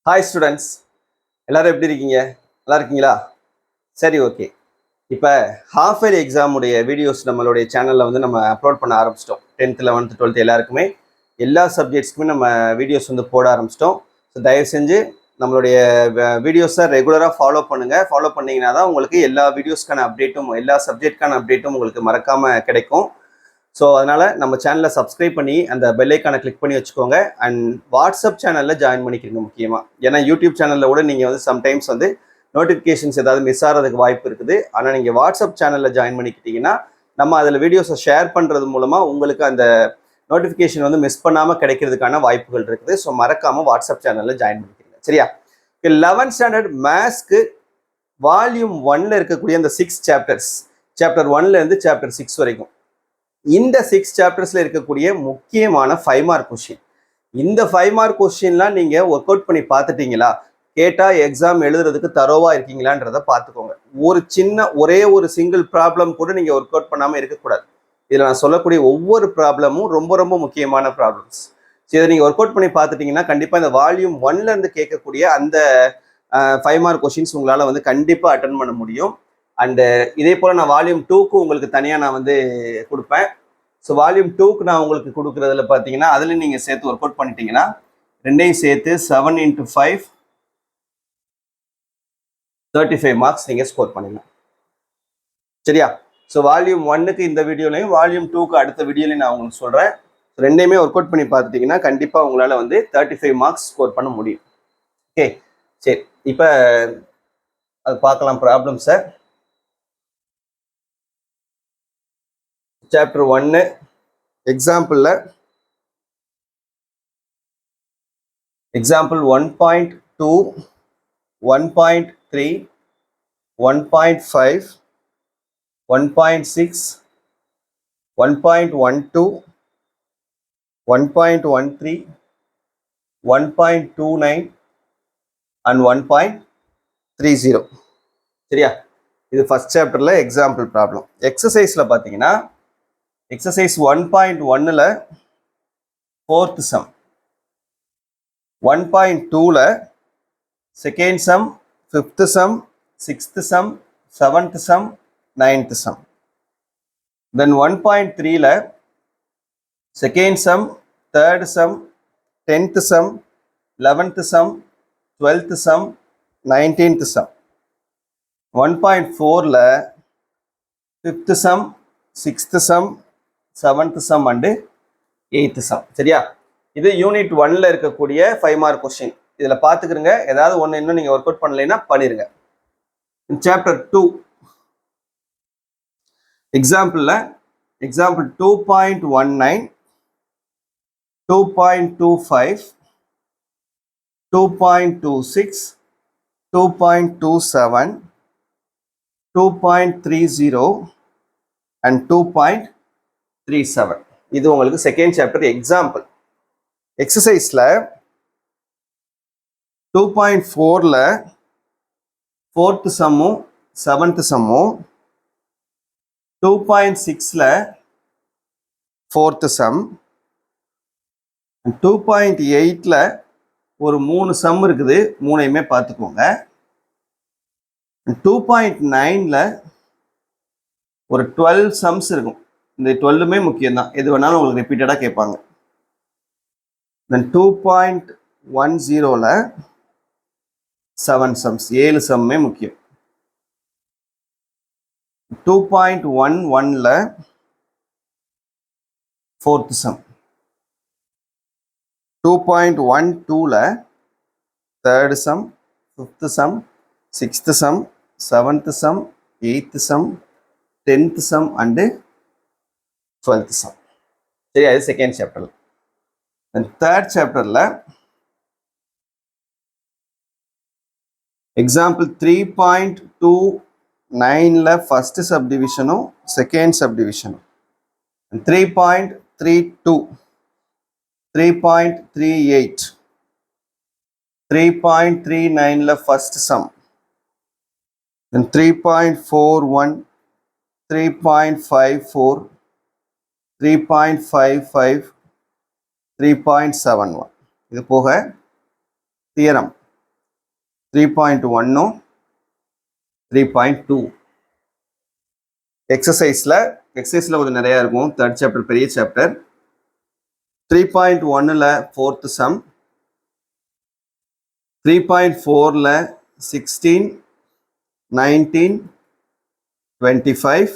Hi students, எல்லாரும் எப்படி இருக்கீங்க? நல்லா இருக்கீங்களா? சரி, ஓகே. இப்போ ஹாஃப் இயர்லி எக்ஸாமுடைய வீடியோஸ் நம்மளுடைய சேனலில் வந்து நம்ம அப்லோட் பண்ண ஆரம்பிச்சிட்டோம். 10th 11th 12th எல்லாருக்குமே எல்லா சப்ஜெக்ட்ஸ்க்குமே நம்ம வீடியோஸ் வந்து போட ஆரம்பிச்சிட்டோம். ஸோ தயவு செஞ்சு நம்மளுடைய வீடியோஸை ரெகுலராக ஃபாலோ பண்ணுங்கள். ஃபாலோ பண்ணிங்கன்னா தான் உங்களுக்கு எல்லா வீடியோஸ்க்கான அப்டேட்டும் எல்லா சப்ஜெக்ட்கான அப்டேட்டும் உங்களுக்கு மறக்காமல் கிடைக்கும். ஸோ அதனால் நம்ம சேனலை சப்ஸ்கிரைப் பண்ணி அந்த பெல் ஐக்கானை கிளிக் பண்ணி வச்சுக்கோங்க. அண்ட் வாட்ஸ்அப் சேனலில் ஜாயின் பண்ணிக்கிறீங்க முக்கியமாக. ஏன்னா யூடியூப் சேனலில் கூட நீங்கள் வந்து சம்டைம்ஸ் வந்து நோட்டிஃபிகேஷன்ஸ் ஏதாவது மிஸ் ஆகிறதுக்கு வாய்ப்பு இருக்குது. ஆனால் நீங்கள் வாட்ஸ்அப் சேனலில் ஜாயின் பண்ணிக்கிட்டீங்கன்னா நம்ம அதில் வீடியோஸை ஷேர் பண்ணுறது மூலமாக உங்களுக்கு அந்த நோட்டிஃபிகேஷன் வந்து மிஸ் பண்ணாமல் கிடைக்கிறதுக்கான வாய்ப்புகள் இருக்குது. ஸோ மறக்காமல் வாட்ஸ்அப் சேனலில் ஜாயின் பண்ணிக்கிறீங்க, சரியா? 11th ஸ்டாண்டர்ட் மேத்ஸ்க்கு வால்யூம் 1ல் இருக்கக்கூடிய அந்த 6 சாப்டர்ஸ், சாப்டர் 1லேருந்து சாப்டர் 6 வரைக்கும் இந்த 6 சாப்டர்ஸ்ல இருக்கக்கூடிய முக்கியமான 5 மார்க் கொஸ்டின். இந்த 5 மார்க் கொஸ்டின்லாம் நீங்க ஒர்க் அவுட் பண்ணி பார்த்துட்டீங்களா? கேட்டா எக்ஸாம் எழுதுறதுக்கு தரோவா இருக்கீங்களான்றத பார்த்துக்கோங்க. ஒரே ஒரு சிங்கிள் ப்ராப்ளம் கூட நீங்க ஒர்க் அவுட் பண்ணாம இருக்கக்கூடாது. இதுல நான் சொல்லக்கூடிய ஒவ்வொரு ப்ராப்ளமும் ரொம்ப ரொம்ப முக்கியமான ப்ராப்ளம்ஸ். இதை நீங்க ஒர்க் அவுட் பண்ணி பார்த்துட்டீங்கன்னா கண்டிப்பா இந்த வால்யூம் 1ல இருந்து கேட்கக்கூடிய அந்த 5 மார்க் கொஸ்டின்ஸ் உங்களால வந்து கண்டிப்பா அட்டன் பண்ண முடியும். அண்டு இதே போல் நான் வால்யூம் 2க்கு உங்களுக்கு தனியாக நான் வந்து கொடுப்பேன். ஸோ வால்யூம் 2க்கு நான் உங்களுக்கு கொடுக்குறதுல பார்த்தீங்கன்னா அதில் நீங்கள் சேர்த்து ஒர்க் அவுட் பண்ணிட்டீங்கன்னா ரெண்டையும் சேர்த்து 7 × 5 35 மார்க்ஸ் நீங்கள் ஸ்கோர் பண்ணிடலாம், சரியா? ஸோ வால்யூம் 1க்கு இந்த வீடியோலையும் வால்யூம் 2க்கு அடுத்த வீடியோலையும் நான் உங்களுக்கு சொல்கிறேன். ரெண்டையுமே ஒர்க் அவுட் பண்ணி பார்த்துட்டிங்கன்னா கண்டிப்பாக உங்களால் வந்து 35 மார்க்ஸ் ஸ்கோர் பண்ண முடியும். ஓகே, சரி. இப்போ அது பார்க்கலாம் ப்ராப்ளம்ஸை. சாப்டர் 1 எக்ஸாம்பிள் 1.2 1.3 1.5 1.6 1.12 1.13 1.29 and 1.30, சரியா? இது ஃபர்ஸ்ட் சாப்டர்ல எக்ஸாம்பிள் ப்ராப்ளம். எக்ஸசைஸ்ல பார்த்தீங்கன்னா எக்ஸசைஸ் 1.1ல் 4th சம், 1.2ல் 2nd sum, 5th sum, 6th sum, 7th sum, 9th sum. Then 1.3ல் 2nd sum, 3rd sum, 10th sum, 11th sum, 12th sum, 19th sum. 1.4ல் 5th sum, 6th sum, 7th sum and 8th sum, சரியா? இது unit 1ல் இருக்கக்கூடிய 5 mark question. இதில் பார்த்துக்கிறங்க. ஏதாவது ஒன்று இன்னும் நீங்கள் ஒர்க் அவுட் பண்ணலைன்னா பண்ணிடுங்க. Chapter 2 example 2.19 2.25 2.26 2.27 2.30 and 2.37. இது உங்களுக்கு செகண்ட் சாப்டர் எக்ஸாம்பிள். எக்ஸசைஸ்ல 2.4ல் 4th சம்மும் 7th சம்மும், 2.6ல் 4th சம், 2.8ல் ஒரு 3 சம் இருக்குது, 3ஐயுமே பார்த்துக்கோங்க. 2.9ல் ஒரு 12 சம்ஸ் இருக்கும். இந்த 12மே முக்கியம் தான், எது வேணாலும் உங்களுக்கு ரிப்பீட்டடாக கேட்பாங்க. தென் 2.10ல் 7 சம்ஸ், 7 சம்மே முக்கியம். 2.11ல் 4th சம், 2.12ல் 3rd sum, 5th sum, 6th sum, 7th sum, 8th sum, 10th sum and 12th sum, சரி? அது செகண்ட் சாப்டர்ல. தேர்ட் சாப்டர்ல எக்ஸாம்பிள் 3.29ல் ஃபர்ஸ்ட் சப்டிவிஷனும் செகண்ட் சப்டிவிஷனும், 3.32 3.38 3.39ல் ஃபர்ஸ்ட் சம், 3.41 3.54 3.55 3.71. இது போக தியரம் 3.1 3.2 எக்ஸசைஸில் கொஞ்சம் நிறையா இருக்கும். தேர்ட் சாப்டர் பெரிய சாப்டர். 3.1ல் ஃபோர்த்து சம், 3.4ல் 16, 19, 25,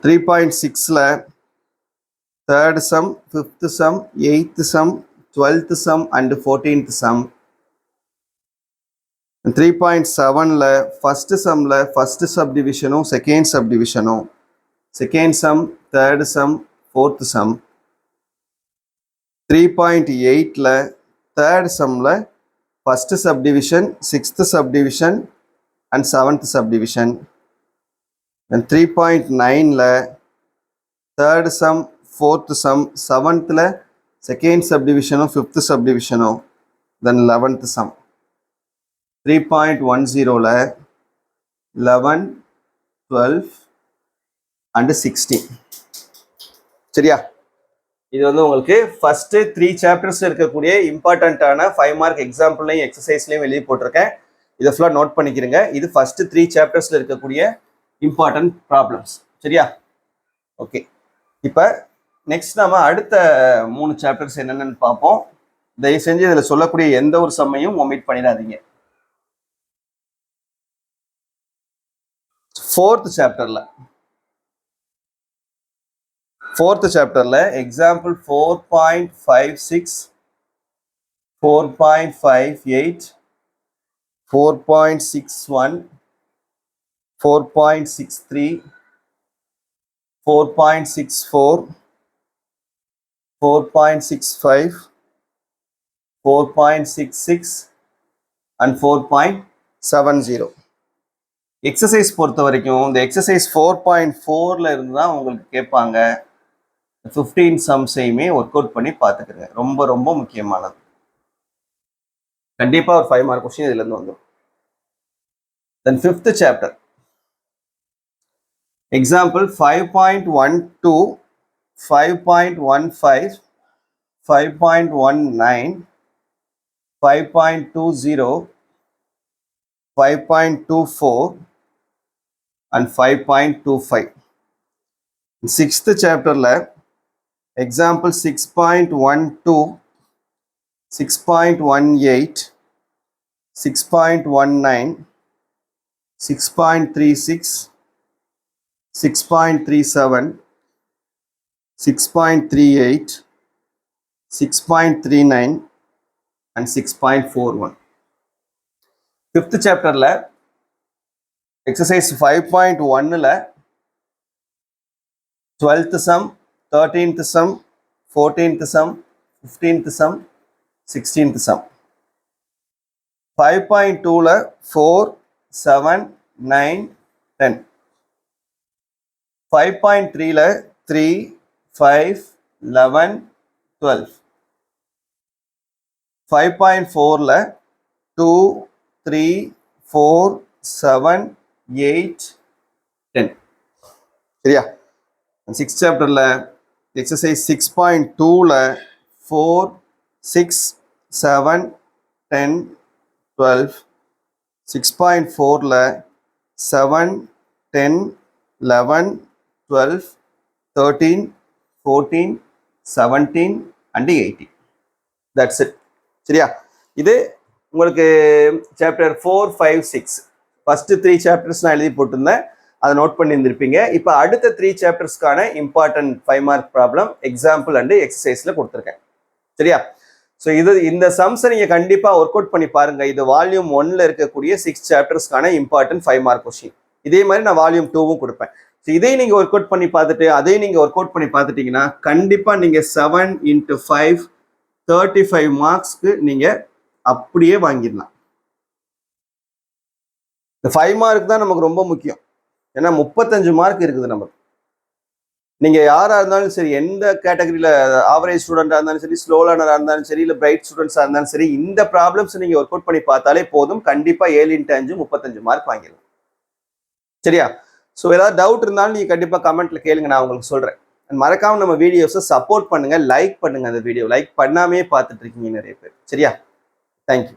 3.6ல் third sum, fifth sum, eighth sum, 12th sum and 14th sum. 3.7ல் first sumல first subdivisionum, second subdivisionum, second sum, third sum, fourth sum. 3.8ல் third sumல first subdivision, sixth subdivision and seventh subdivision. And 3.9ல் third sum, fourth sum, seventhல second subdivisionum, fifth subdivisionum, then 11th sum. 3.10ல் 11, 12 and 16. சரியா? இது வந்து உங்களுக்கு first 3 chapters இருக்கக்கூடிய இம்பார்ட்டண்ட்டான 5 mark எக்ஸாம்பிள்லையும் எக்ஸசைஸ்லையும் எழுதி போட்டிருக்கேன். இதை ஃபுல்லாக நோட் பண்ணிக்கிறங்க. இது ஃபர்ஸ்ட் 3 சாப்டர்ஸில் இருக்கக்கூடிய இம்பார்ட்டன்ட் ப்ராப்ளம்ஸ். சரியா? ஓகே, இப்போ நெக்ஸ்ட் நம்ம அடுத்த 3 சாப்டர்ஸ் என்னென்னு பார்ப்போம். தயவு செஞ்சு இதில் சொல்லக்கூடிய எந்த ஒரு சம்மையும் ஒமிட் பண்ணிடாதீங்க. ஃபோர்த் சாப்டர்ல எக்ஸாம்பிள் 4.56, 4.58, 4.61, 4.63, 4.64, 4.65, 4.66 and 4.70. எக்ஸசைஸ் பொறுத்த வரைக்கும் இந்த எக்ஸசைஸ் 4.4ல இருந்து தான் உங்களுக்கு கேட்பாங்க. 15 சம்ஸையுமே ஒர்க் அவுட் பண்ணி பார்த்துக்கிறேன். ரொம்ப ரொம்ப முக்கியமானது. கண்டிப்பாக ஒரு 5 மார்க் கொஸ்டின் இதுலேருந்து வந்துடும். தென் 5th chapter example 5.12, 5.15, 5.19, 5.20, 5.24 and 5.25. 6th சாப்டர்ல எக்ஸாம்பிள் 6.12, 6.18, 6.19, 6.36, 6.37, 6.38, 6.39 and 6.41. 5th சாப்டர்ல exercise 5.1ல் 12th sum, 13th sum, 14th sum, 15th sum, 16th sum. 5.2ல் 4, 7, 9, 10. 5.3ல் 3, 5, 11, 12. 5.4ல் 2, 3, 4, 7, 8, 10. சரியா? 6th சாப்டர்ல எக்ஸசைஸ் 6.2ல 4, 6, 7, 10, 12. 6.4ல 7, 10, 11, 12, 13, 14, 17 and 18. That's it. சரியா? இது உங்களுக்கு சாப்டர் 4, 5, 6 ஃபர்ஸ்ட் 3 சாப்டர்ஸ் நான் எழுதி போட்டிருந்தேன். அதை நோட் பண்ணி இருந்திருப்பீங்க. இப்போ அடுத்த 3 சாப்டர்ஸ்க்கான important 5 mark problem example and எக்ஸசைஸில் கொடுத்துருக்கேன். சரியா? ஸோ இந்த சம்ஸை நீங்கள் கண்டிப்பாக ஒர்க் அவுட் பண்ணி பாருங்க. இது வால்யூம் 1ல் இருக்கக்கூடிய 6 சாப்டர்ஸ்க்கான இம்பார்ட்டன்ட் 5 மார்க் கொஸ்டின். இதே மாதிரி நான் வால்யூம் 2வும் கொடுப்பேன். ஸோ இதையும் நீங்கள் ஒர்க் அவுட் பண்ணி பார்த்துட்டு அதையும் நீங்கள் ஒர்க் அவுட் பண்ணி பார்த்துட்டீங்கன்னா கண்டிப்பாக நீங்கள் 7 × 5 35 மார்க்ஸ்க்கு நீங்கள் அப்படியே வாங்கிடலாம். இந்த 5 மார்க் தான் நமக்கு ரொம்ப முக்கியம். ஏன்னா 35 மார்க் இருக்குது நமக்கு. நீங்க யாரா இருந்தாலும் சரி, எந்த கேட்டகரியில ஆவரேஜ் ஸ்டூடெண்டா இருந்தாலும் சரி, ஸ்லோ லேர்னரா இருந்தாலும் சரி, இல்ல பிரைட் ஸ்டூடெண்ட்ஸா இருந்தாலும் சரி, இந்த ப்ராப்ளம்ஸ் நீங்க ஒர்க் அவுட் பண்ணி பார்த்தாலே போதும். கண்டிப்பா 7 × 5 35 மார்க் வாங்கிடலாம். சரியா? ஸோ ஏதாவது டவுட் இருந்தாலும் நீங்க கண்டிப்பா கமெண்ட்ல கேளுங்க, நான் உங்களுக்கு சொல்றேன். மறக்காம நம்ம வீடியோஸை சப்போர்ட் பண்ணுங்க, லைக் பண்ணுங்க. அந்த வீடியோ லைக் பண்ணாமே பார்த்துட்டு இருக்கீங்க நிறைய பேர். சரியா? தேங்க்யூ.